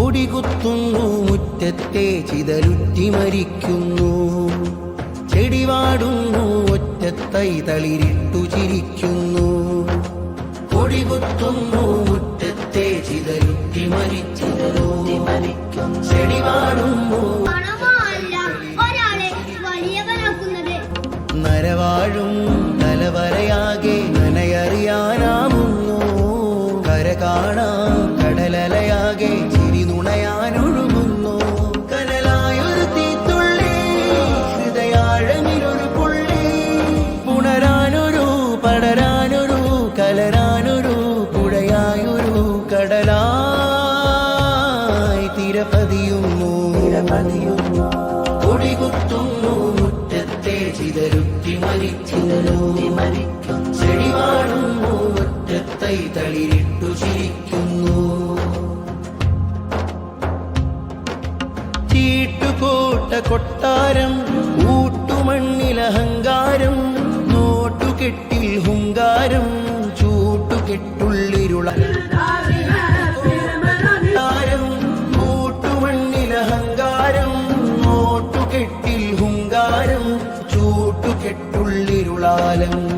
കൊടികുത്തുന്നു മുറ്റത്തെ ചിതലുറ്റി മരിക്കുന്നു. ചെടിവാടുന്നു ഒറ്റത്തൈ തളിരിട്ടു ചിരിക്കുന്നു. കൊടികുത്തുന്നു മുറ്റത്തെ ചിതലുറ്റി മരിക്കുന്നു. ചെടിവാടുന്നു നരവാഴും തലവരയാകെ നനയറിയാനാവുന്നു. കര കാണാം കടലലയാകെ ചിരി നുണയാനൊഴുകുന്നു. കനലായൊരു തീത്തുള്ളി ഹൃദയാഴമിലൊരു പുള്ളി. പുണരാനൊരു പടരാനൊരു കലരാനൊരു പുഴയായൊരു കടലായി തിരപതിയുന്നു. കൊടികുത്തുന്നു മുറ്റത്തെ ചിതലുറ്റി മരിക്കുന്നു. ചെടിവാടുന്നു ഒറ്റത്തൈ തളിരിട്ടു ചിരിക്കുന്നു. ചീട്ടുകോട്ട കൊട്ടാരം ഊട്ടുമണ്ണിലഹങ്കാരം. നോട്ടുകെട്ടിൽ ഹുങ്കാരം ചൂട്ടുകെട്ടുള്ളിരുള. ൂട്ടുമണ്ണിലഹങ്കാരം നോട്ടുകെട്ടിൽ ഹുങ്കാരം ചൂട്ടുകെട്ടുള്ളിരുളാലം.